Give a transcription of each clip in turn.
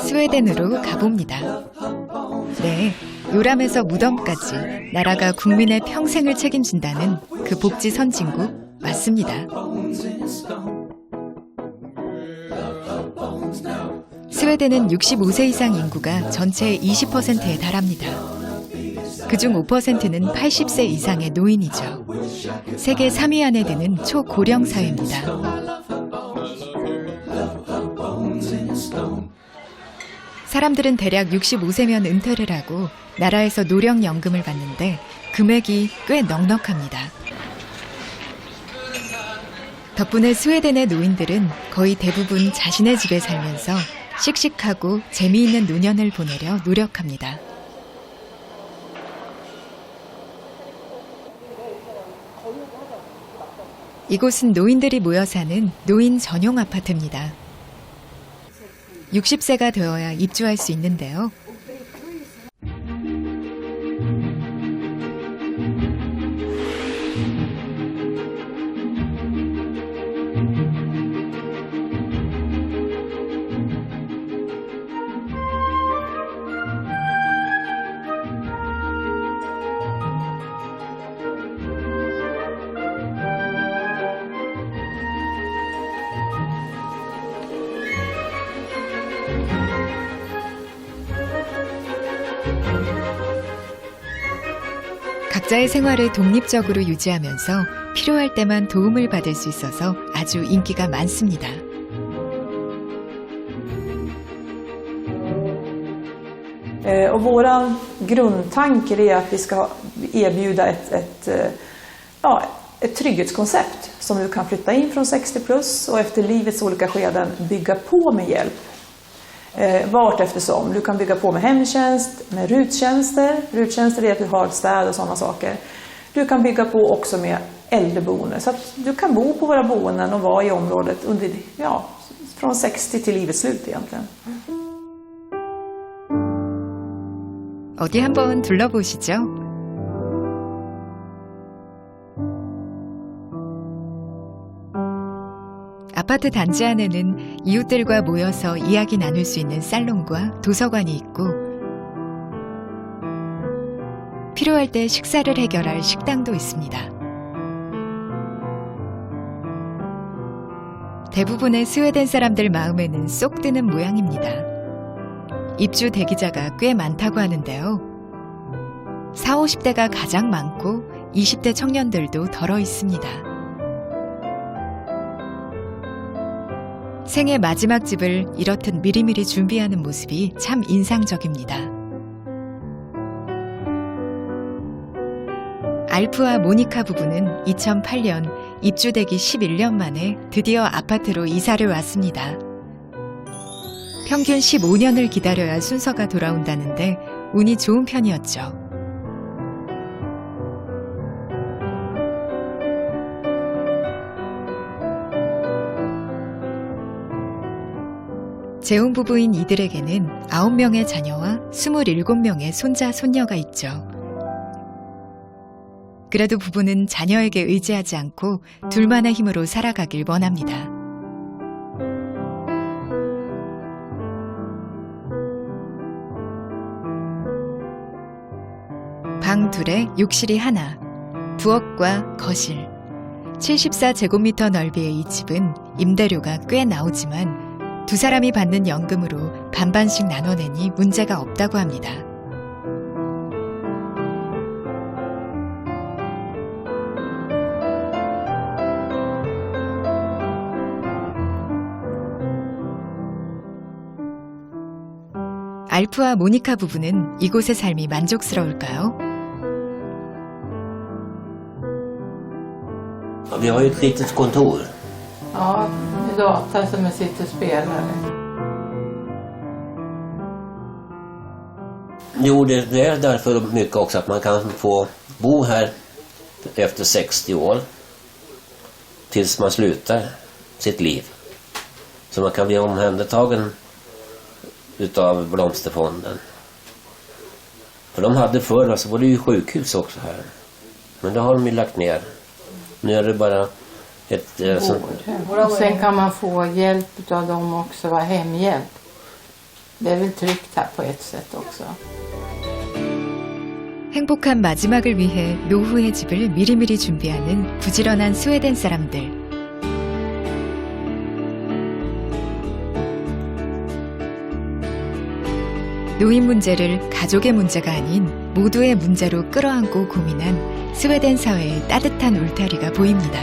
스웨덴으로 가봅니다. 네, 요람에서 무덤까지 나라가 국민의 평생을 책임진다는 그 복지 선진국 맞습니다. 스웨덴은 65세 이상 인구가 전체의 20%에 달합니다. 그중 5%는 80세 이상의 노인이죠. 세계 3위 안에 드는 초고령 사회입니다. 사람들은 대략 65세면 은퇴를 하고 나라에서 노령연금을 받는데 금액이 꽤 넉넉합니다. 덕분에 스웨덴의 노인들은 거의 대부분 자신의 집에 살면서 씩씩하고 재미있는 노년을 보내려 노력합니다. 이곳은 노인들이 모여 사는 노인 전용 아파트입니다. 60세가 되어야 입주할 수 있는데요. 각자의 생활을 독립적으로 유지하면서 필요할 때만 도움을 받을 수 있어서 아주 인기가 많습니다. Och våran grundtanke är att vi ska erbjuda ett trygghetskoncept som du kan flytta in från 60 plus och efter livets olika skeden bygga på med hjälp. Vart eftersom. Du kan bygga på med hemtjänst, med ruttjänster. Ruttjänster är att du har städ och sådana saker. Du kan bygga på också med äldreboende. Så att du kan bo på våra boenden och vara i området under, från 60 till livets slut egentligen. 어디 한번 둘러보시죠. 아파트 단지 안에는 이웃들과 모여서 이야기 나눌 수 있는 살롱과 도서관이 있고 필요할 때 식사를 해결할 식당도 있습니다. 대부분의 스웨덴 사람들 마음에는 쏙 드는 모양입니다. 입주 대기자가 꽤 많다고 하는데요. 40, 50대가 가장 많고 20대 청년들도 덜어 있습니다. 생애 마지막 집을 이렇듯 미리미리 준비하는 모습이 참 인상적입니다. 알프와 모니카 부부는 2008년 입주되기 11년 만에 드디어 아파트로 이사를 왔습니다. 평균 15년을 기다려야 순서가 돌아온다는데 운이 좋은 편이었죠. 재혼 부부인 이들에게는 9명의 자녀와 27명의 손자, 손녀가 있죠. 그래도 부부는 자녀에게 의지하지 않고 둘만의 힘으로 살아가길 원합니다. 방 둘에 욕실이 하나, 부엌과 거실, 74제곱미터 넓이의 이 집은 임대료가 꽤 나오지만 두 사람이 받는 연금으로 반반씩 나눠내니 문제가 없다고 합니다. 알프와 모니카 부부는 이곳의 삶이 만족스러울까요? Vi har ju ett litet kontor. Ja, en data som jag sitter och spelar. Jo, det är därför mycket också att man kan få bo här efter 60 år tills man slutar sitt liv. Så man kan bli omhändertagen utav Blomsterfonden. För de hade förr, så var det ju sjukhus också här. Men det har de ju lagt ner. Nu är det bara vård. Och sen kan man få hjälp av dem också, vara hemhjälp. Det är väl tryggt här på ett sätt också. 행복한 마지막을 위해 노후의 집을 미리미리 준비하는 부지런한 스웨덴 사람들. 노인 문제를 가족의 문제가 아닌 모두의 문제로 끌어안고 고민한 스웨덴 사회의 따뜻한 울타리가 보입니다.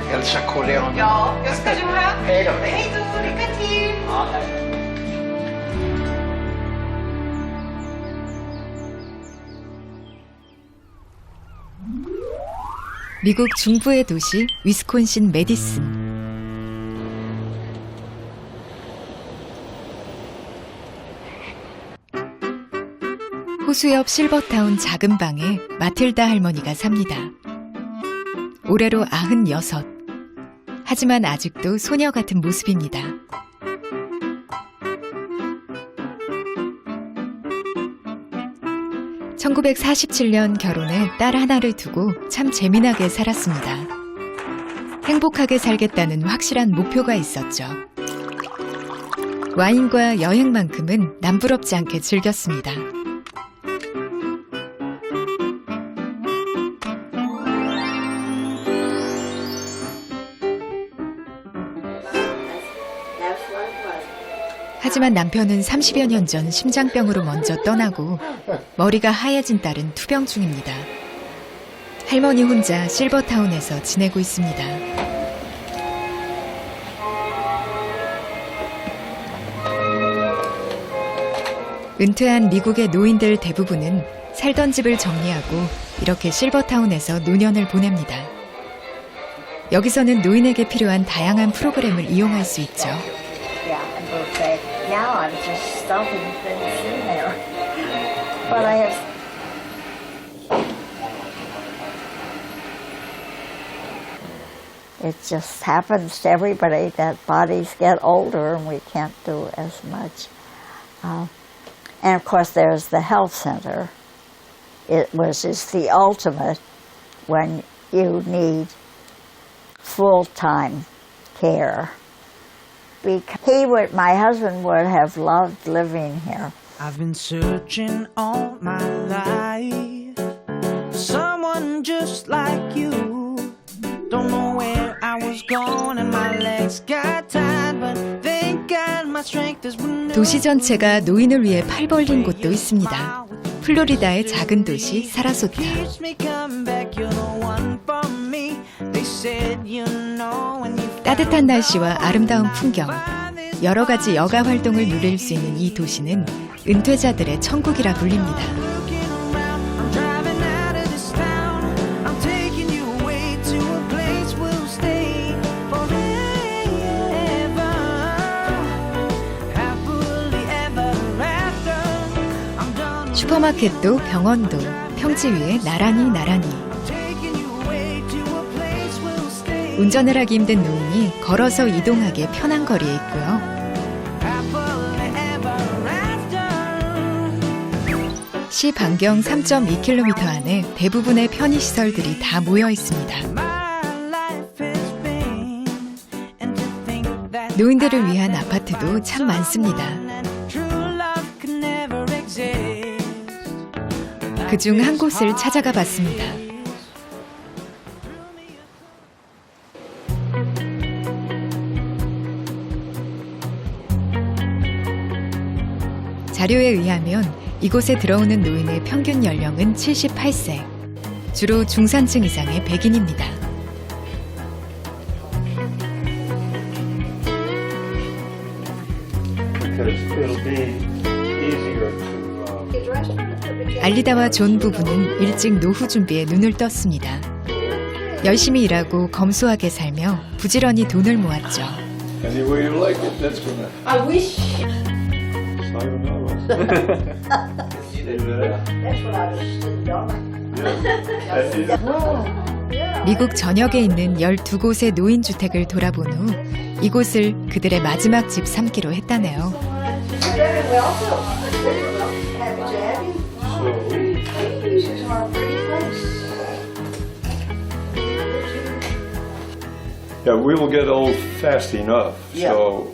Hälsa koreanerna. Ja, jag ska du ha. Hej då. Hej då, lycka till. Ja, tack. 미국 중부의 도시 위스콘신 메디슨. 호수 옆 실버타운 작은 방에 마틸다 할머니가 삽니다. 올해로 96. 하지만 아직도 소녀 같은 모습입니다. (1947년) 결혼해 딸 하나를 두고 참 재미나게 살았습니다. 행복하게 살겠다는 확실한 목표가 있었죠. 와인과 여행만큼은 남부럽지 않게 즐겼습니다. 하지만 남편은 30여 년 전 심장병으로 먼저 떠나고 머리가 하얘진 딸은 투병 중입니다. 할머니 혼자 실버타운에서 지내고 있습니다. 은퇴한 미국의 노인들 대부분은 살던 집을 정리하고 이렇게 실버타운에서 노년을 보냅니다. 여기서는 노인에게 필요한 다양한 프로그램을 이용할 수 있죠. Now I'm just stuffing things in there. But I have. It just happens to everybody that bodies get older and we can't do as much. And of course, there's the health center. It's the ultimate when you need full-time care. My husband would have loved living here. I've been searching all my life for someone just like you. Don't know where I was going and my legs got tired, but thank God my strength is renewed. 도시 전체가 노인을 위해 팔 벌린 곳도 있습니다. 플로리다의 작은 도시 사라소타. Keeps me coming back, you're the one for me. They said you know when you 따뜻한 날씨와 아름다운 풍경, 여러 가지 여가 활동을 누릴 수 있는 이 도시는 은퇴자들의 천국이라 불립니다. looking around, I'm driving out of this town. I'm taking you away to a place we'll stay forever. Happily ever after. I'm done 슈퍼마켓도 병원도 평지 위에 나란히. taking you away to a place we'll stay. 운전을 하기 힘든 노인이 걸어서 이동하기에 편한 거리에 있고요. Happily ever after. 시 반경 3.2km 안에 대부분의 편의시설들이 다 모여 있습니다. My life has been, and to think that 노인들을 위한 아파트도 참 많습니다. true love can never exist. 그중 한 곳을 찾아가 봤습니다. 자료에 의하면 이곳에 들어오는 노인의 평균 연령은 78세. 주로 중산층 이상의 백인입니다. It'll be easier to 알리다와 존 부부는 일찍 노후 준비에 눈을 떴습니다. 열심히 일하고 검소하게 살며 부지런히 돈을 모았죠. any way you like it, that's gonna. I wish. Sayonara. That's what I was doing. 미국 전역에 있는 12곳의 노인주택을 돌아본 후 이곳을 그들의 마지막 집 삼기로 했다네요. So Yeah, we will get old fast enough. Yeah. So,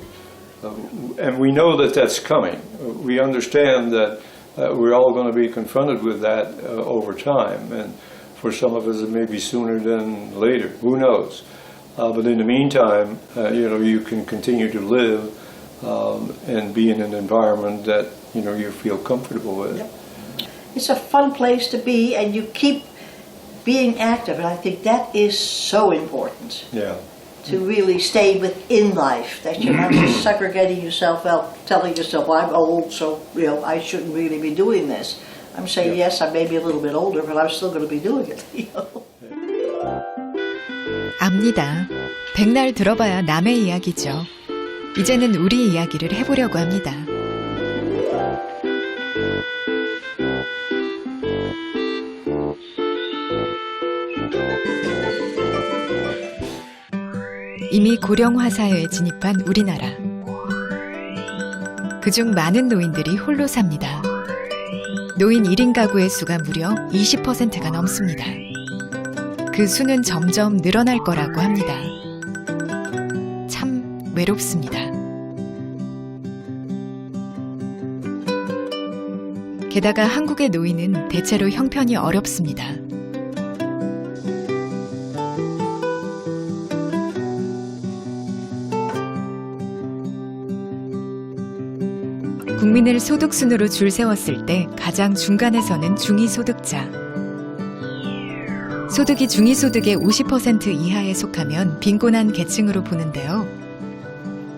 and we know that that's coming. We understand that we're all going to be confronted with that over time, and for some of us it may be sooner than later. Who knows? But in the meantime, you can continue to live and be in an environment that you feel comfortable with. Yep. It's a fun place to be, and you keep being active, and I think that is so important. Yeah. To really stay within life, that you're not just segregating yourself out, telling yourself, well, I'm old, so I shouldn't really be doing this. I'm saying, yes, I may be a little bit older, but I'm still going to be doing it. 압니다. 백날 들어봐야 남의 이야기죠. 이제는 우리 이야기를 해보려고 합니다. 이미 고령화 사회에 진입한 우리나라. 그중 많은 노인들이 홀로 삽니다. 노인 1인 가구의 수가 무려 20%가 넘습니다. 그 수는 점점 늘어날 거라고 합니다. 참 외롭습니다. 게다가 한국의 노인은 대체로 형편이 어렵습니다. 국민을 소득순으로 줄 세웠을 때 가장 중간에 서는 중위소득자. 소득이 중위소득의 50% 이하에 속하면 빈곤한 계층으로 보는데요.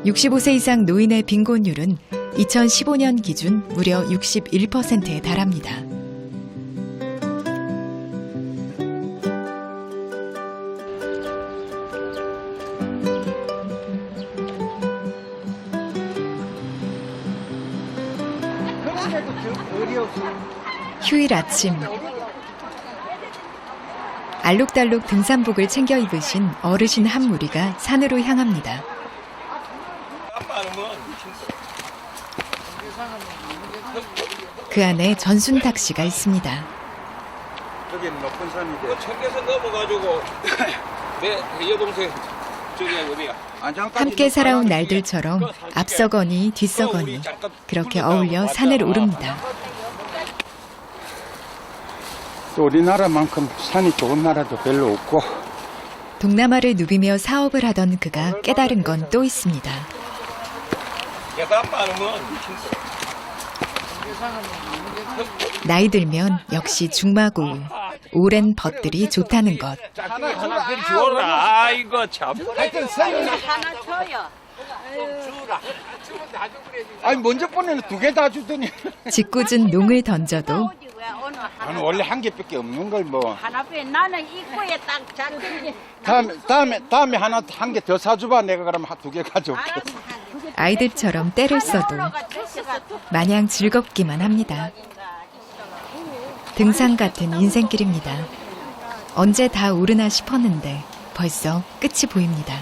65세 이상 노인의 빈곤율은 2015년 기준 무려 61%에 달합니다. 휴일 아침, 알록달록 등산복을 챙겨 입으신 어르신 한 무리가 산으로 향합니다. 그 안에 전순탁 씨가 있습니다. 저기는 높은 산인데. 청계선 넘어가지고 내 여동생 저기 어디야? 함께 살아온 날들처럼 앞서거니 뒤서거니 그렇게 어울려 산을 오릅니다. 또 우리나라만큼 산이 좋은 나라도 별로 없고. 동남아를 누비며 사업을 하던 그가 깨달은 건 또 있습니다. 나이 들면 역시 중마고우, 오랜 벗들이 좋다는 것. 하나 주어라. 아이고 참. 하여튼 하나 줘요. 아니 먼저 번에는 2개 다 주더니. 짓궂은 농을 던져도 나는 원래 1개밖에 없는 걸 뭐. 하나 빼 나는 입구에 딱 잡히니. 다음에 하나 1개 더 사줘봐. 내가 그러면 2개 가져올게. 아이들처럼 때를 써도 마냥 즐겁기만 합니다. 등산 같은 인생길입니다. 언제 다 오르나 싶었는데 벌써 끝이 보입니다.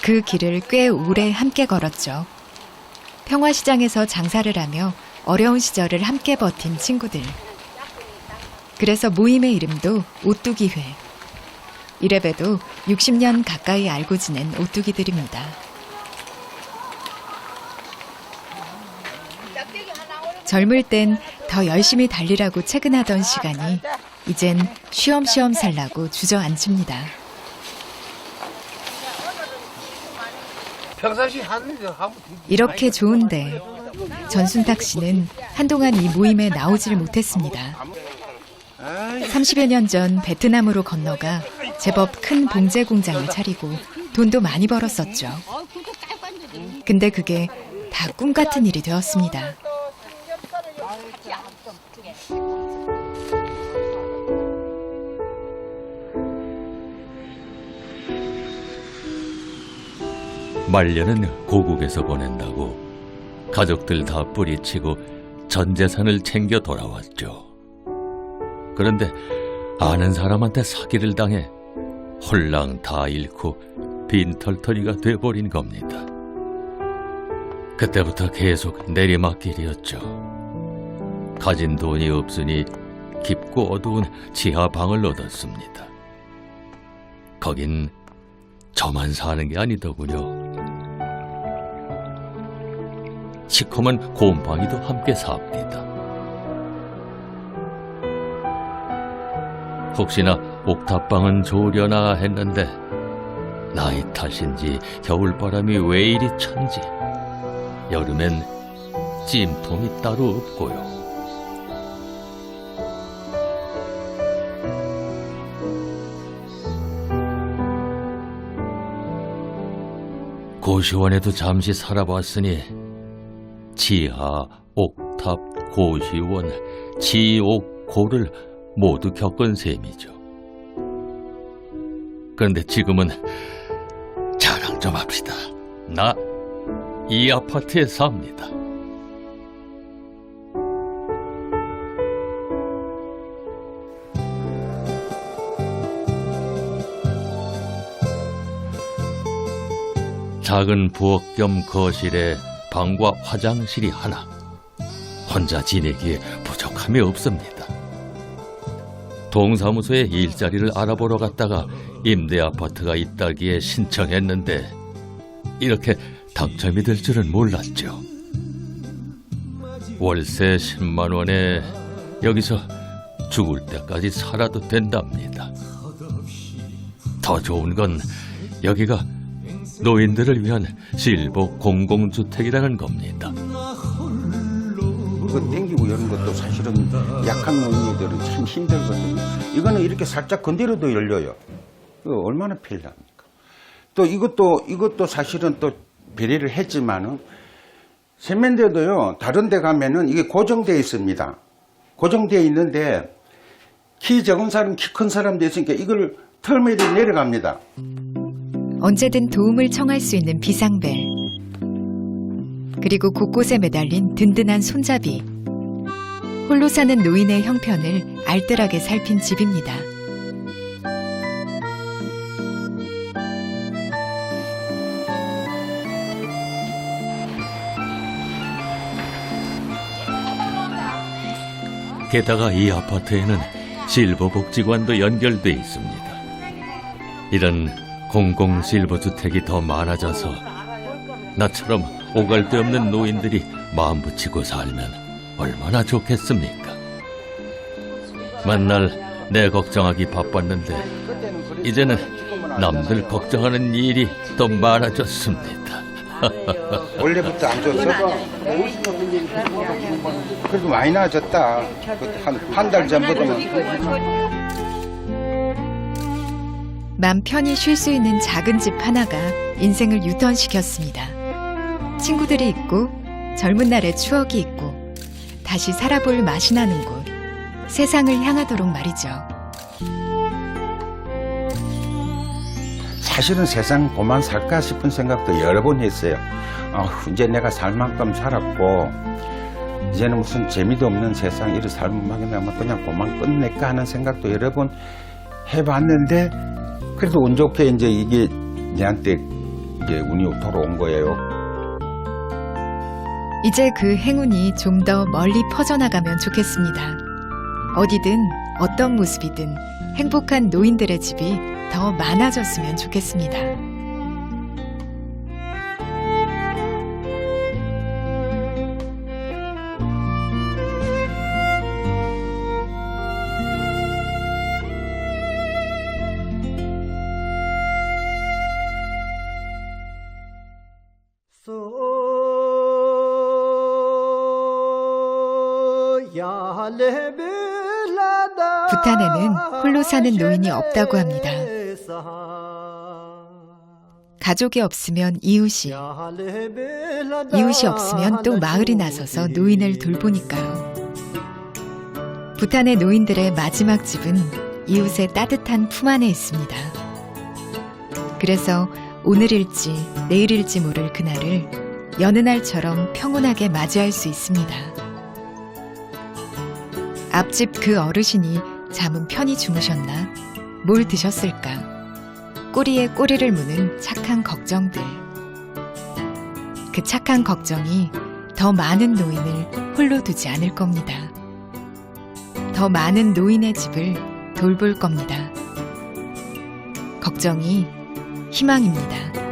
그 길을 꽤 오래 함께 걸었죠. 평화시장에서 장사를 하며 어려운 시절을 함께 버틴 친구들. 그래서 모임의 이름도 오뚜기회. 이래봬도 60년 가까이 알고 지낸 오뚜기들입니다. 젊을 땐 더 열심히 달리라고 채근하던 시간이 이젠 쉬엄쉬엄 살라고 주저앉힙니다. 이렇게 좋은데 전순탁 씨는 한동안 이 모임에 나오질 못했습니다. 30여 년 전 베트남으로 건너가 제법 큰 봉제 공장을 차리고 돈도 많이 벌었었죠. 근데 그게 다 꿈 같은 일이 되었습니다. 말년은 고국에서 보낸다고 가족들 다 뿌리치고 전 재산을 챙겨 돌아왔죠. 그런데 아는 사람한테 사기를 당해 홀랑 다 잃고 빈털터리가 돼버린 겁니다. 그때부터 계속 내리막길이었죠. 가진 돈이 없으니 깊고 어두운 지하방을 얻었습니다. 거긴 저만 사는 게 아니더군요. 시커먼 곰팡이도 함께 삽니다. 혹시나 옥탑방은 좋으려나 했는데 나이 탓인지 겨울바람이 왜 이리 찬지 여름엔 찜통이 따로 없고요. 고시원에도 잠시 살아봤으니 지하, 옥탑, 고시원, 지옥, 고를 모두 겪은 셈이죠. 그런데 지금은 자랑 좀 합시다. 나 이 아파트에 삽니다. 작은 부엌 겸 거실에 방과 화장실이 하나. 혼자 지내기에 부족함이 없습니다. 동사무소에 일자리를 알아보러 갔다가 임대 아파트가 있다기에 신청했는데 이렇게 당첨이 될 줄은 몰랐죠. 월세 10만 원에 여기서 죽을 때까지 살아도 된답니다. 더 좋은 건 여기가 노인들을 위한 실버 공공주택이라는 겁니다. 이거 땡기고 이런 것도 사실은 약한 노인들은 참 힘들거든요. 이거는 이렇게 살짝 건드려도 열려요. 이거 얼마나 편리합니까? 또 이것도 사실은 또 배려를 했지만은 세면대도요. 다른 데 가면은 이게 고정되어 있습니다. 고정되어 있는데 키 적은 사람, 키 큰 사람도 있으니까 이걸 털면 내려갑니다. 언제든 도움을 청할 수 있는 비상벨. 그리고 곳곳에 매달린 든든한 손잡이. 홀로 사는 노인의 형편을 알뜰하게 살핀 집입니다. 게다가 이 아파트에는 실버복지관도 연결돼 있습니다. 이런 공공 실버주택이 더 많아져서 나처럼 오갈 데 없는 노인들이 마음 붙이고 살면 얼마나 좋겠습니까? 만날 내 걱정하기 바빴는데 이제는 남들 걱정하는 일이 더 많아졌습니다. 원래부터 안 줬어? 그래도 많이 나아졌다. 한 달 전보다는. 맘 편히 쉴 수 있는 작은 집 하나가 인생을 유턴시켰습니다. 친구들이 있고 젊은 날의 추억이 있고 다시 살아볼 맛이 나는 곳, 세상을 향하도록 말이죠. 사실은 세상 그만 살까 싶은 생각도 여러 번 했어요. 이제 내가 살 만큼 살았고 이제는 무슨 재미도 없는 세상 이런 삶을 막이면 그냥 그만 끝낼까 하는 생각도 여러 번 해봤는데 그래도 운 좋게 이제 이게 내한테 이제 운이 돌아온 거예요. 이제 그 행운이 좀 더 멀리 퍼져나가면 좋겠습니다. 어디든 어떤 모습이든 행복한 노인들의 집이 더 많아졌으면 좋겠습니다. 부탄에는 홀로 사는 노인이 없다고 합니다. 가족이 없으면 이웃이, 이웃이 없으면 또 마을이 나서서 노인을 돌보니까요. 부탄의 노인들의 마지막 집은 이웃의 따뜻한 품 안에 있습니다. 그래서 오늘일지 내일일지 모를 그날을 여느 날처럼 평온하게 맞이할 수 있습니다. 앞집 그 어르신이 잠은 편히 주무셨나? 뭘 드셨을까? 꼬리에 꼬리를 무는 착한 걱정들. 그 착한 걱정이 더 많은 노인을 홀로 두지 않을 겁니다. 더 더 많은 노인의 집을 돌볼 겁니다. 걱정이 희망입니다.